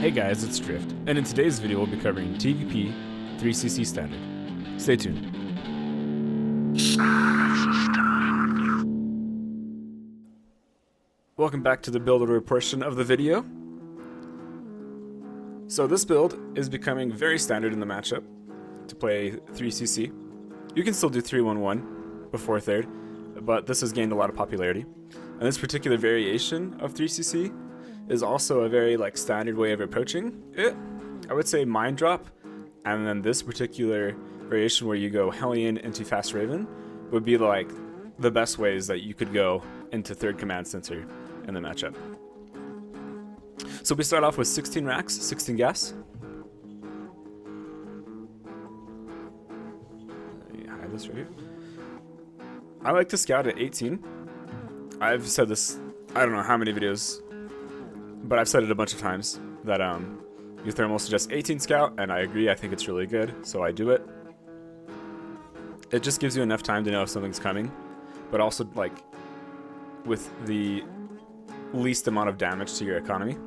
Hey guys, it's Drift, and in today's video we'll be covering TvP 3cc standard. Stay tuned. Welcome back to the build order portion of the video. So this build is becoming very standard in the matchup to play 3cc. You can still do 3-1-1 before third, but this has gained a lot of popularity. And this particular variation of 3cc is also a very standard way of approaching it. I would say Mind Drop, and then this particular variation where you go Hellion into Fast Raven would be the best ways that you could go into third command center in the matchup. So we start off with 16 racks, 16 gas. Let me hide this right here. I like to scout at 18. I've said this, I don't know how many videos, but I've said it a bunch of times that your thermal suggests 18 scout, and I agree. I think it's really good, so I do it. It just gives you enough time to know if something's coming, but also with the least amount of damage to your economy.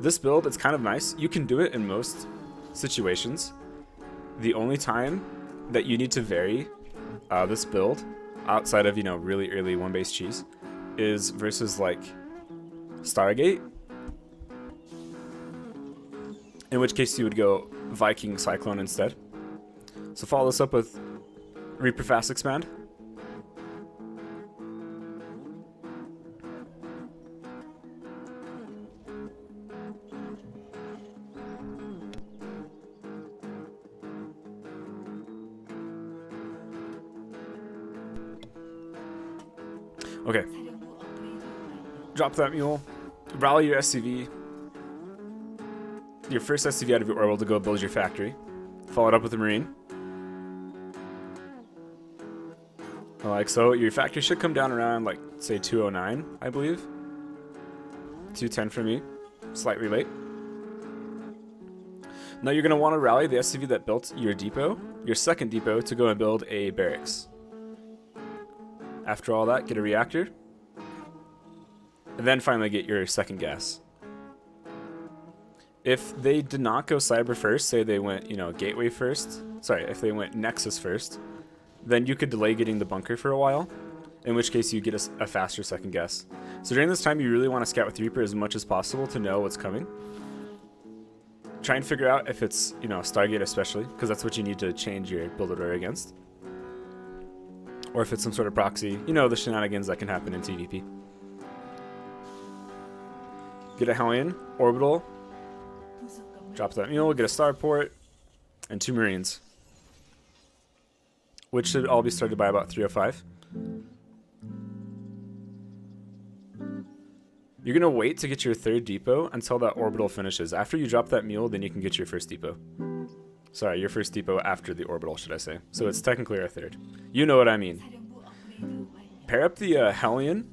This build, it's kind of nice. You can do it in most situations. The only time that you need to vary this build outside of really early one base cheese is versus Stargate, in which case you would go Viking Cyclone instead. So follow this up with Reaper Fast Expand. Okay, drop that mule, rally your SCV, your first SCV out of your orbital to go build your factory, follow it up with a Marine. Like so, your factory should come down around say 209, I believe. 210 for me, slightly late. Now you're going to want to rally the SCV that built your depot, your second depot, to go and build a barracks. After all that, get a reactor, and then finally get your second gas. If they did not go cyber first, say they went, gateway first, if they went nexus first, then you could delay getting the bunker for a while, in which case you get a faster second gas. So during this time, you really want to scout with Reaper as much as possible to know what's coming. Try and figure out if it's, Stargate especially, because that's what you need to change your build order against. Or if it's some sort of proxy, the shenanigans that can happen in TvP. Get a Hellion, orbital, drop that mule, get a starport, and 2 Marines. Which should all be started by about 305. You're going to wait to get your third depot until that orbital finishes. After you drop that mule, then you can get your first depot. Sorry, your first depot after the orbital, should I say. So it's technically our third. You know what I mean. Pair up the Hellion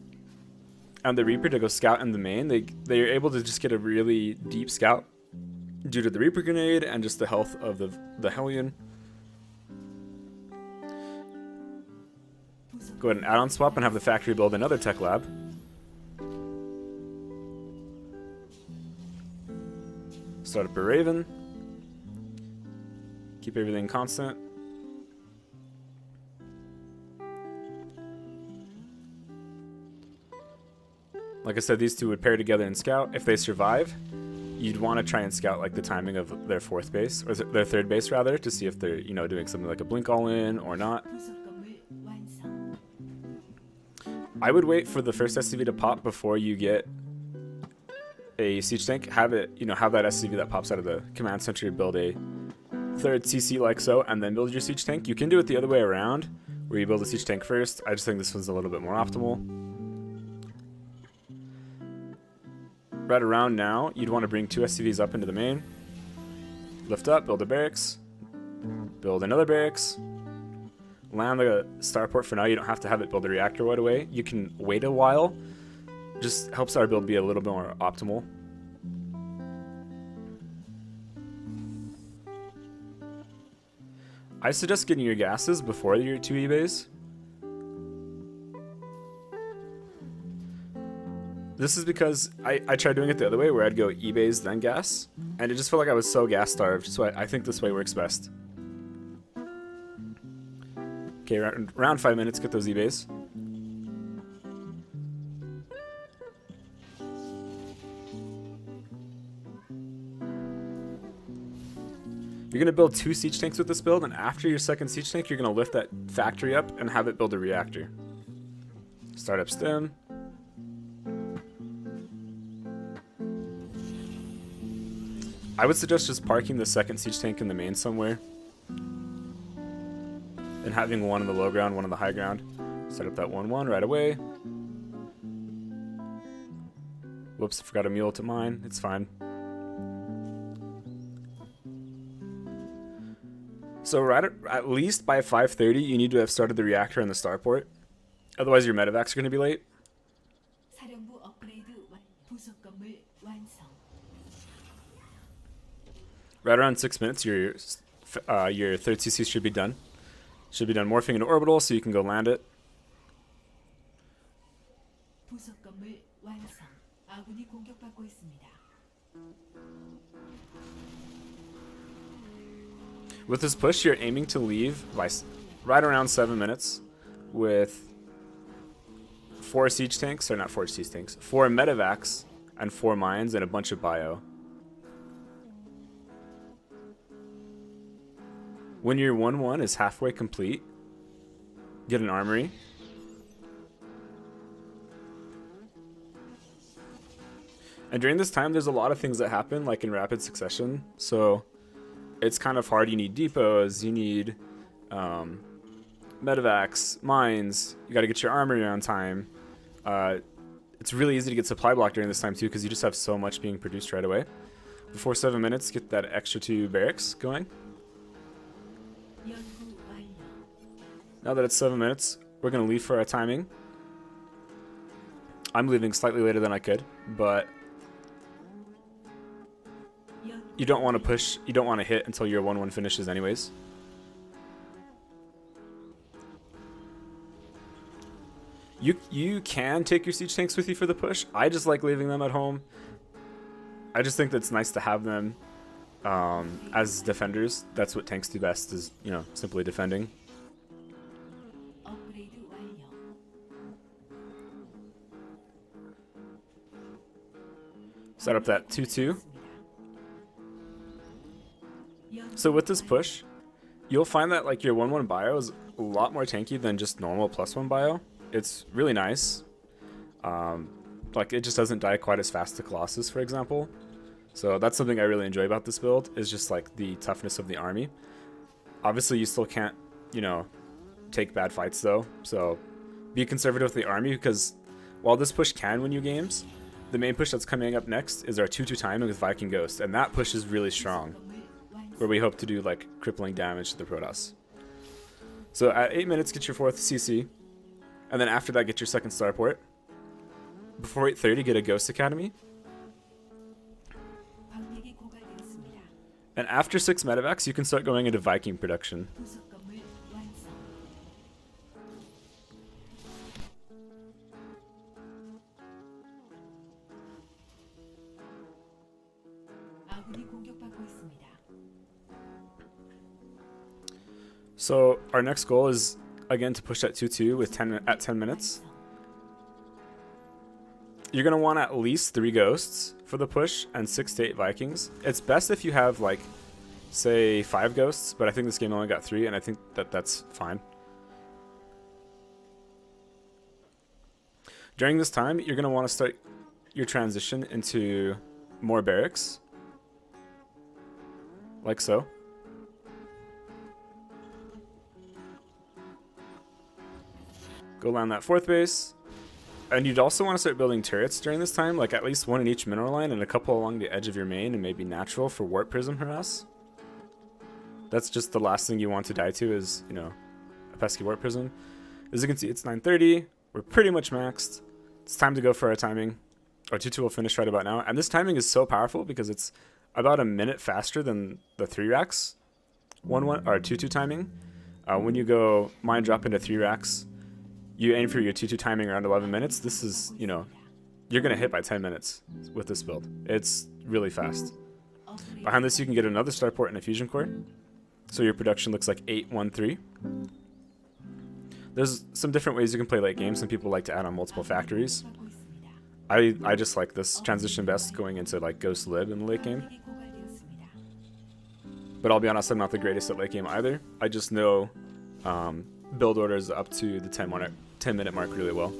and the Reaper to go scout in the main. They are able to just get a really deep scout due to the Reaper grenade and just the health of the Hellion. Go ahead and add-on swap and have the factory build another tech lab. Start up a Raven. Keep everything constant. Like I said, these two would pair together and scout. If they survive, you'd want to try and scout the timing of their fourth base, or their third base rather, to see if they're doing something like a blink all in or not. I would wait for the first SCV to pop before you get a siege tank. Have it, have that SCV that pops out of the command center build a third CC like so, and then build your siege tank. You can do it the other way around, where you build a siege tank first. I just think this one's a little bit more optimal. Right around now, you'd want to bring 2 SCVs up into the main. Lift up, build a barracks, build another barracks, land the starport for now. You don't have to have it build a reactor right away. You can wait a while. Just helps our build be a little bit more optimal. I suggest getting your gases before your 2 ebays. This is because I tried doing it the other way, where I'd go E-base then gas, and it just felt like I was so gas starved, so I think this way works best. Okay, around 5 minutes, get those E-base. You're going to build 2 siege tanks with this build, and after your second siege tank, you're going to lift that factory up and have it build a reactor. Start up stem. I would suggest just parking the second siege tank in the main somewhere, and having one in the low ground, one in the high ground. Set up that 1-1 right away. Whoops, I forgot a mule to mine. It's fine. So right at least by 5:30, you need to have started the reactor in the starport. Otherwise, your medevacs are going to be late. Right around 6 minutes, your third CC should be done. Should be done morphing into orbital, so you can go land it. With this push, you're aiming to leave by right around 7 minutes with 4 siege tanks, or not 4 siege tanks, 4 medevacs and 4 mines and a bunch of bio. When your 1-1 is halfway complete, get an armory. And during this time, there's a lot of things that happen, like in rapid succession. So it's kind of hard. You need depots, you need medevacs, mines. You got to get your armory on time. It's really easy to get supply block during this time too, because you just have so much being produced right away. Before 7 minutes, get that extra 2 barracks going. Now that it's 7 minutes, we're going to leave for our timing. I'm leaving slightly later than I could, but you don't want to push, you don't want to hit until your 1-1 finishes anyways. You can take your siege tanks with you for the push. I just like leaving them at home. I just think that it's nice to have them as defenders. That's what tanks do best, is, you know, simply defending. Set up that 2-2. So with this push, you'll find that like your 1-1 bio is a lot more tanky than just normal +1 bio. It's really nice. Like it just doesn't die quite as fast to Colossus, for example. So that's something I really enjoy about this build, is just like the toughness of the army. Obviously you still can't, you know, take bad fights though. So be conservative with the army, because while this push can win you games, the main push that's coming up next is our 2-2 timing with Viking Ghost, and that push is really strong, where we hope to do like crippling damage to the Protoss. So at 8 minutes, get your 4th CC, and then after that, get your 2nd starport. Before 8:30, get a Ghost Academy. And after 6 medevacs, you can start going into Viking production. So our next goal is again to push that 2-2 with 10 minutes. You're gonna want at least 3 ghosts for the push and 6 to 8 Vikings. It's best if you have like, say, 5 ghosts, but I think this game only got 3, and I think that that's fine. During this time, you're gonna want to start your transition into more barracks, like so. Go land that 4th base. And you'd also want to start building turrets during this time, like at least 1 in each mineral line and a couple along the edge of your main, and maybe natural for warp prism harass. That's just the last thing you want to die to, is, you know, a pesky warp prism. As you can see, it's 9:30. We're pretty much maxed. It's time to go for our timing. Our 2-2 will finish right about now. And this timing is so powerful because it's about a minute faster than the 3 racks. 1-1 or 2-2 timing. When you go mine drop into 3 racks, you aim for your 2-2 timing around 11 minutes. This is, you know, you're going to hit by 10 minutes with this build. It's really fast. Behind this, you can get another starport and a fusion core. So your production looks like 813. There's some different ways you can play late game. Some people like to add on multiple factories. I just like this transition best going into like Ghost Lib in the late game. But I'll be honest, I'm not the greatest at late game either. I just know build orders up to the 10-minute mark really well.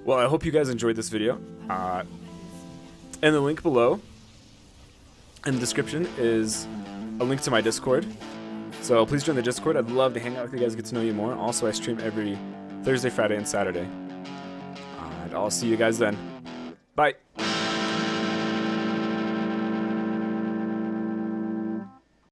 Well, I hope you guys enjoyed this video. In the link below, in the description, is a link to my Discord. So please join the Discord. I'd love to hang out with you guys, get to know you more. Also, I stream every Thursday, Friday, and Saturday. And I'll see you guys then. Bye.